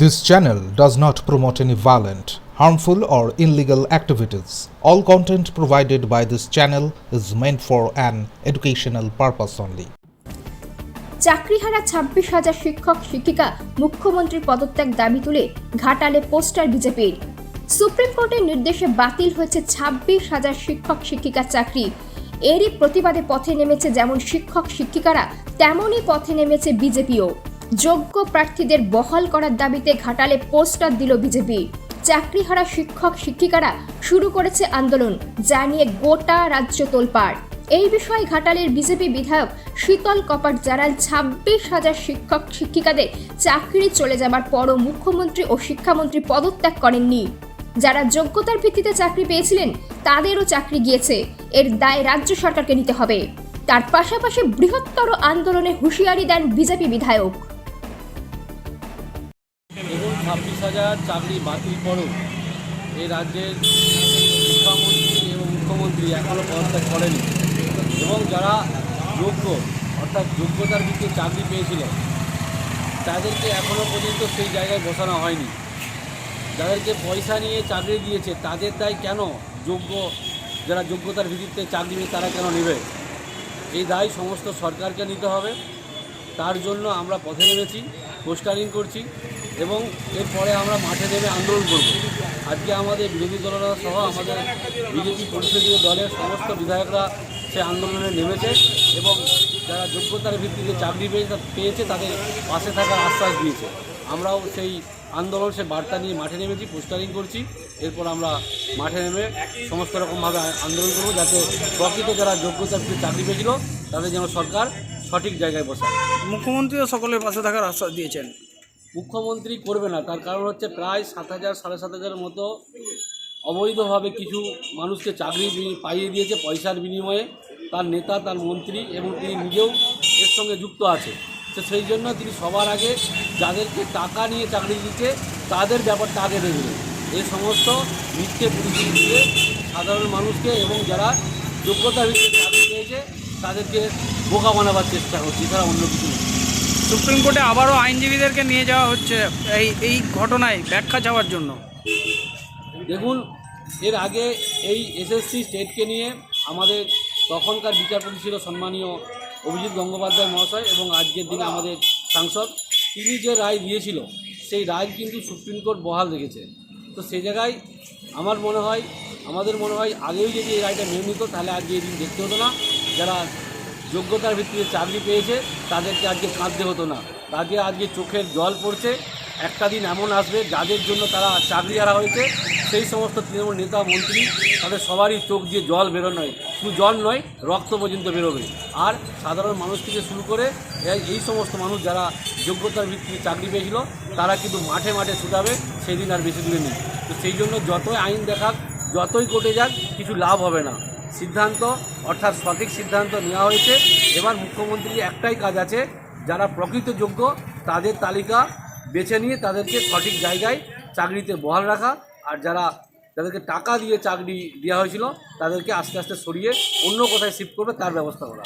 This channel does not promote any violent, harmful, or illegal activities. All content provided by this channel is meant for an educational purpose only. চাকরিহারা ২৬,০০০ শিক্ষক শিক্ষিকা মুখ্যমন্ত্রীর পদত্যাগ দাবি তুলে ঘাটালে poster বিজেপির। Supreme কোর্টের নির্দেশে বাতিল হয়েছে ২৬,০০০ শিক্ষক শিক্ষিকার চাকরি। এরই প্রতিবাদে পথে নেমেছে যেমন শিক্ষক শিক্ষিকারা, তেমনই পথে নেমেছে বিজেপিও। যোগ্য প্রার্থীদের বহাল করার দাবিতে ঘাটালে পোস্টার দিল বিজেপি। চাকরিহারা শিক্ষক শিক্ষিকারা শুরু করেছে আন্দোলন, যা নিয়ে গোটা রাজ্য তোলপাড়। এই বিষয়ে ঘাটালের বিজেপি বিধায়ক শীতল কপাট জানান, ২৬,০০০ শিক্ষক শিক্ষিকাদের চাকরি চলে যাবার পরও মুখ্যমন্ত্রী ও শিক্ষামন্ত্রী পদত্যাগ করেননি। যারা যোগ্যতার ভিত্তিতে চাকরি পেয়েছিলেন তাদেরও চাকরি গিয়েছে, এর দায় রাজ্য সরকারকে নিতে হবে। তার পাশাপাশি বৃহত্তর আন্দোলনে হুঁশিয়ারি দেন বিজেপি বিধায়ক। ২৬,০০০ চাকরি বাতিল পরেও এই রাজ্যের শিক্ষামন্ত্রী এবং মুখ্যমন্ত্রী এখনও পদত্যাগ করেনি এবং যারা যোগ্য অর্থাৎ যোগ্যতার ভিত্তিতে চাকরি পেয়েছিল তাদেরকে এখনও পর্যন্ত সেই জায়গায় বসানো হয়নি। যাদেরকে পয়সা নিয়ে চাকরি দিয়েছে তাদের দায় কেন যারা যোগ্যতার ভিত্তিতে চাকরি পেয়ে তারা কেন নেবে? এই দায় সমস্ত সরকারকে নিতে হবে। তার জন্য আমরা পথে নেমেছি, পোস্টারিং করছি এবং এরপরে আমরা মাঠে নেমে আন্দোলন করব। আজকে আমাদের বিরোধী দলরা সহ আমাদের বিজেপি পরিষদীয় দলের সমস্ত বিধায়করা সে আন্দোলনে নেমেছে এবং যারা যোগ্যতার ভিত্তিতে চাকরি পেয়েছে তাদের পাশে থাকার আশ্বাস দিয়েছে। আমরাও সেই আন্দোলন, সে বার্তা নিয়ে মাঠে নেমেছি, পোস্টারিং করছি। এরপর আমরা মাঠে নেমে সমস্ত রকমভাবে আন্দোলন করব, যাতে প্রকৃত যারা যোগ্যতার ভিত্তিতে চাকরি পেয়েছিল তাদের যেন সরকার সঠিক জায়গায় বসায়। মুখ্যমন্ত্রীও সকলের পাশে থাকার আশ্বাস দিয়েছেন। মুখ্যমন্ত্রী করবে না, তার কারণ হচ্ছে প্রায় ৭,০০০ ৭,৫০০ মতো অবৈধভাবে কিছু মানুষকে চাকরি পাইয়ে দিয়েছে পয়সার বিনিময়ে। তার নেতা, তার মন্ত্রী এবং তিনি নিজেও এর সঙ্গে যুক্ত আছে। তো সেই জন্য তিনি সবার আগে যাদেরকে টাকা নিয়ে চাকরি দিচ্ছে তাদের ব্যাপারটা আগে দেখবেন। এই সমস্ত মিথ্যে পরিস্থিতি দিয়ে সাধারণ মানুষকে এবং যারা যোগ্যতার ভিত্তিতে চাকরি পেয়েছে তাদেরকে বোকা বানাবার চেষ্টা হচ্ছে, এছাড়া অন্য কিছু নেই। সুপ্রিম কোর্টে আবারও আইনজীবীদেরকে নিয়ে যাওয়া হচ্ছে এই ঘটনায় ব্যাখ্যা চাওয়ার জন্য। দেখুন, এর আগে এই এসএসসি স্টেটকে নিয়ে আমাদের তখনকার বিচারপতি ছিল সম্মানীয় অভিজিৎ গঙ্গোপাধ্যায় মহাশয় এবং আজকের দিনে আমাদের সাংসদ, তিনি যে রায় দিয়েছিল সেই রায় কিন্তু সুপ্রিম কোর্ট বহাল রেখেছে। তো সেই জায়গায় আমাদের মনে হয় আগেও যদি এই রায়টা মেনে নিত তাহলে আজকে এই দিন দেখতে হতো না। যারা যোগ্যতার ভিত্তিতে চাকরি পেয়েছে তাদেরকে আজকে কাঁদতে হতো না। আজকে চোখের জল পড়ছে। একটা দিন এমন আসবে যাদের জন্য তারা চাকরি হারা হয়েছে, সেই সমস্ত তৃণমূল নেতা মন্ত্রী তাদের সবারই চোখ দিয়ে জল বেরোনোয়, শুধু জল নয় রক্ত পর্যন্ত বেরোবে। আর সাধারণ মানুষ থেকে শুরু করে এই সমস্ত মানুষ যারা যোগ্যতার ভিত্তিতে চাকরি পেয়েছিল তারা কিন্তু মাঠে মাঠে ছুটাবে, সেই দিন আর বেশি দূরে নেই। তো সেই জন্য যতই আইন দেখাক, যতই কোর্টে যাক, কিছু লাভ হবে না। সিদ্ধান্ত অর্থাৎ সঠিক সিদ্ধান্ত নেওয়া হয়েছে। এবার মুখ্যমন্ত্রীর একটাই কাজ আছে, যারা প্রকৃত যোগ্য তাদের তালিকা বেছে নিয়ে তাদেরকে সঠিক জায়গায় চাকরিতে বহাল রাখা, আর যাদেরকে টাকা দিয়ে চাকরি দেওয়া হয়েছিল তাদেরকে আস্তে আস্তে সরিয়ে অন্য কোথায় শিফট করবে তার ব্যবস্থা করা।